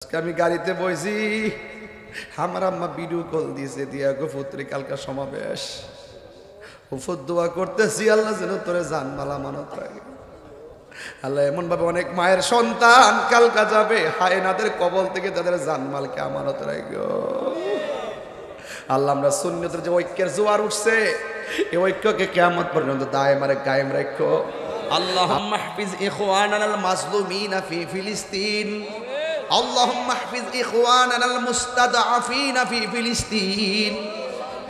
আজকে আমি গাড়িতে বইছি, আমার আম্মা ভিডিও কল দিয়েছে, দিয়া গো পুত্রী কালকা সমাবেশ উফর দোয়া করতেছি, আল্লাহ যেন তোরে জানমাল আমানত রাখে। আল্লাহ এমন ভাবে অনেক মায়ের সন্তান কালকা যাবে হায়নাদের কবল থেকে তাদের জানমালকে আমানত রাখো। আল্লাহ আমরা সুন্নতের যে ঐক্যের জোয়ার উঠছে, এই ঐক্যকে কিয়ামত পর্যন্ত দায়েমারে কায়েম রাখো। আল্লাহুম্মা হাফিজ ইখওয়ানাল মাজলুমিনা ফি ফিলিস্তিন, আল্লাহুম্মা হাফিজ ইখওয়ানাল মুস্তাদআফিনা ফি ফিলিস্তিন।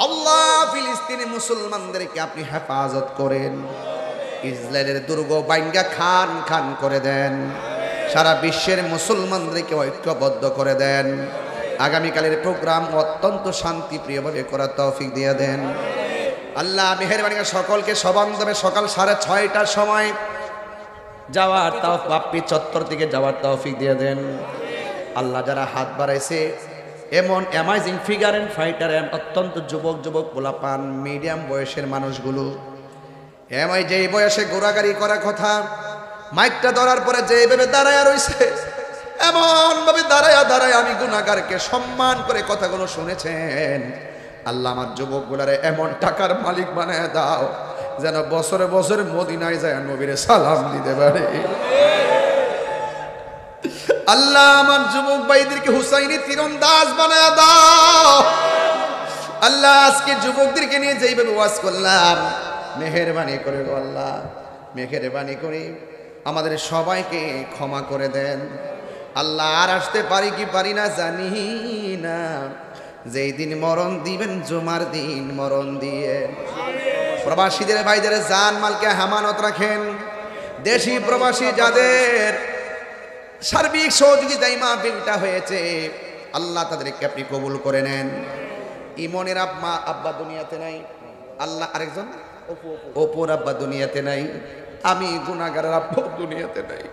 আল্লাহ ফিলিস্তিনি মুসলমানদেরকে আপনি হেফাজত করেন, ইসরায়েলের দুর্গ বাইঙ্গা খান খান করে দেন, সারা বিশ্বের মুসলমানদেরকে ঐক্যবদ্ধ করে দেন। আগামীকালের প্রোগ্রাম অত্যন্ত শান্তিপ্রিয়ভাবে করার তৌফিক দিয়ে দেন। আল্লাহ মেহেরবানি করে সকলকে সবান্ধবে সকাল 6:30টার সময় যাওয়ার বাপ্পি চত্বর থেকে যাওয়ার তৌফিক দিয়ে দেন। আল্লাহ যারা হাত বাড়াইছে এমন অ্যামাজিং ফিগার অ্যান্ড ফাইটার, অত্যন্ত যুবক যুবক পোলাপান মিডিয়াম বয়সের মানুষগুলো, এমন যেই বয়সে ঘোরাগাড়ি করার কথা, মাইকটা ধরার পরে যেভাবে দাঁড়ায় রয়েছে, এমন ভাবে দাঁড়ায় দাঁড়ায় আমি গুনাহগারকে সম্মান করে কথাগুলো শুনেছেন। আল্লাহ আমার যুবকগুলারে এমন টাকার মালিক বানায় দাও যেন বছরে বছরে মদিনায় যায় নবীরে সালাম দিতে পারে। আল্লাহ আমার যুবক ভাইদেরকে হুসাইনি তীরন্দাজ বানায় দাও। আল্লাহ আজকে যুবকদেরকে নিয়ে যেইভাবে ওয়াজ করলাম, মেহেরবানি করে গো আল্লাহ, মেহেরবানি করে আমাদের সবাইকে ক্ষমা করে দেন। আল্লাহ আর আসতে পারি কি পারি না জানি না, যেই দিন মরণ দিবেন জুমার দিন মরণ দিয়ে প্রবাসীদের ভাইদের জান মালকে আমানত রাখেন। দেশি প্রবাসী যাদের সার্বিক সহযোগিতায় মাহফিলটা হয়েছে, আল্লাহ তাদেরকে আপনি কবুল করে নেন। ইমনের আব্বা দুনিয়াতে নাই, আল্লাহ আরেকজন অপুর আব্বা দুনিয়াতে নাই, আমি গুনাহগারের আব্বা দুনিয়াতে নাই।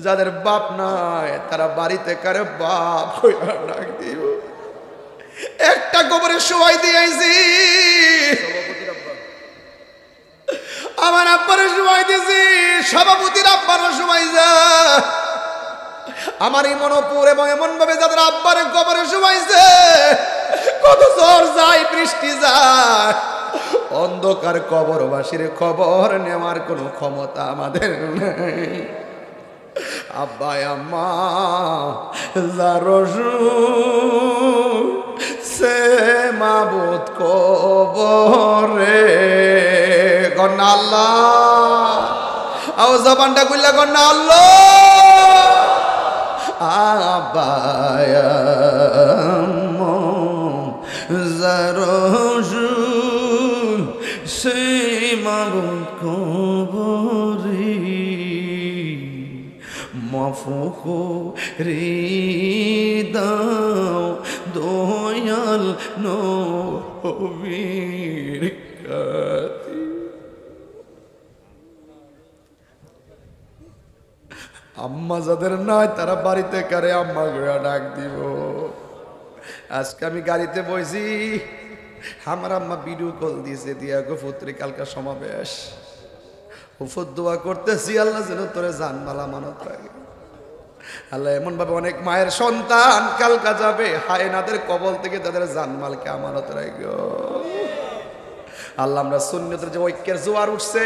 যাদের বাপ নাই তারা বাড়িতে কারে বাপ হইয়া ডাক দিও। একটা কবরে শোয়াই দিয়েছি, আমার আব্বারে শোয়াই দিয়েছি, সভাপতির আব্বারও শোয়াই যা। আমার ইমনপুর এবং এমন ভাবে যাদের আব্বারে কবরে শোয়াইছে, কত ঝড় যায় বৃষ্টি যায়, অন্ধকার কবরবাসীর খবর নেওয়ার কোনো ক্ষমতা আমাদের নেই। আব্বা আম্মা জারজু সে মাবুদ কবরে গন্না আল্লাহ, আও জবানটা কইলা গন্না আল্লাহ। আব্বা আম্মা জারজু সে মাবুদ কবরে মাফুকো রে দাও দয়াল নবীর কাছে। আম্মা যাদের নাই তারা বাড়িতে কারে আম্মা গোয়া ডাক দিব। আজকে আমি গাড়িতে বইছি, আমার আম্মা ভিডিও কল দিয়েছে, দিয়া গো পুত্রী কালকা সমাবেশ উফর দোয়া করতেছি, আল্লাহ যেন তোরে জানমাল আমানত রাখে। আল্লাহ এমন ভাবে অনেক মায়ের সন্তান কালকা যাবে হায়নাদের কবল থেকে তাদের জানমালকে আমানত রাখো। আল্লাহ আমরা সুন্নতের যে ঐক্যের জোয়ার উঠছে,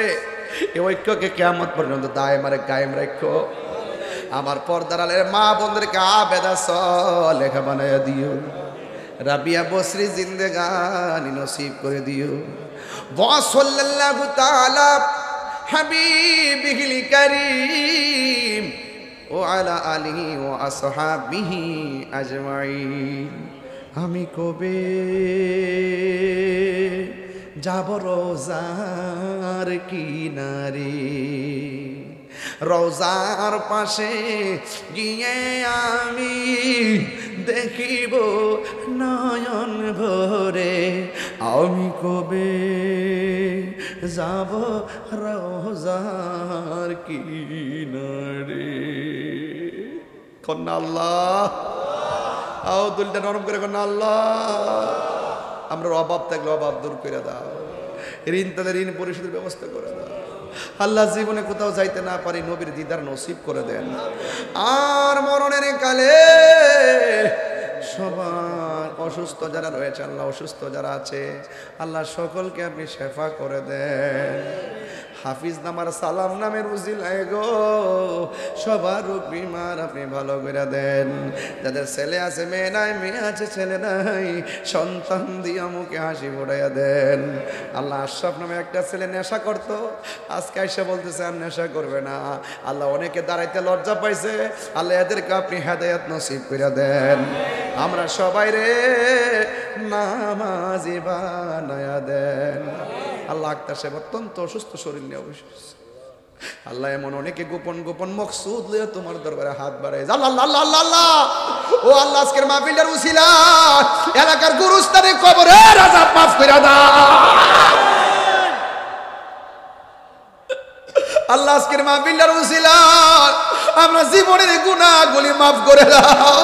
এই ঐক্যকে কিয়ামত পর্যন্ত দায়েমারে কায়েম রাখো। আমার পর্দার আলের মা বোনদেরকে আবেদা সলেখা বানায়া দিও, রাবিয়া বসরি জিন্দেগানি নসিব করে দিও। ওয়া সাল্লাল্লাহু তাআলা হাবিবিহিল কারীম ও আলা আলিহি ও আসহাবিহি আজমাইন। আমি কবে যাব রোজার কিনারে, রোজার পাশে গিয়ে আমি দেখিব নয়ন ভরে। আমি কবে যাব রোজার কিনারে। কন্যা আল্লাহ, আও দুলটা নরম করে কন্যা আল্লাহ, আমরা অভাব থাকলে অভাব দূর করে দাও, ঋণ তাদের ঋণ পরিশোধের ব্যবস্থা করে দাও। আল্লাহ জীবনে কোথাও যাইতে না পারি নবীর দিদার নসিব করে দেন। আর মরণের কালে সবার অসুস্থ যারা রয়েছে আল্লাহ, অসুস্থ যারা আছে আল্লাহ সকলকে আপনি শেফা করে দেন। হাফিজ নামার সালাম নামের উজিলায় গো সবার রোগ বিমার আপনি ভালো করে দেন। যাদের ছেলে আছে মেয়ে নাই, মেয়ে আছে ছেলে নাই, সন্তান দিয়া মুখে হাসি ফোটাইয়া দেন। আল্লাহ আশরাফ নামে একটা ছেলে নেশা করতো, আজকে এসে বলতেছে আর নেশা করবে না। আল্লাহ অনেকে দাঁড়াইতে লজ্জা পাইছে, আল্লাহ এদেরকে আপনি হেদায়েত নসিব করে দেন। আমরা সবাই রে নামাজি বানায়া দেন। আল্লাহ আক্তার সাহেব অত্যন্ত অসুস্থ শরীর নিয়ে অবশেষ আল্লাহ এমন অনেকে গোপন গোপন মকসুদ লইয়া তোমার দরবারে হাত বাড়ায়। আল্লাহ আল্লাহ আল্লাহ আল্লাহ ও আল্লাহ আজকের মাহফিলের উসিলা এলাকার গুরুস্থানে কবরের আযাব মাফ করে দাও। আল্লাহ আজকের মাহফিলের উসিলা আমরা জীবনের গুনাহগুলি মাফ করে দাও।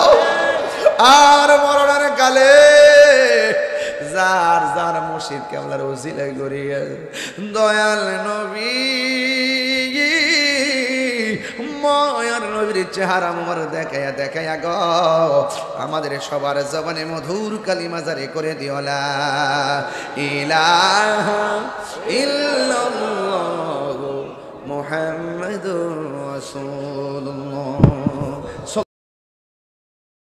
আর মরণের কালে যার যার মুর্শিদ কেবলার উসিলায় গড়িয়ে দয়াল নবী ময়ার নবীর চেহারা মোর দেখায়া দেখায়া গো আমাদের সবার জবানে মধুর কালিমা জারি করে দিও লা ইলাহা ইল্লাল্লাহু মুহাম্মাদুর রাসূলুল্লাহ।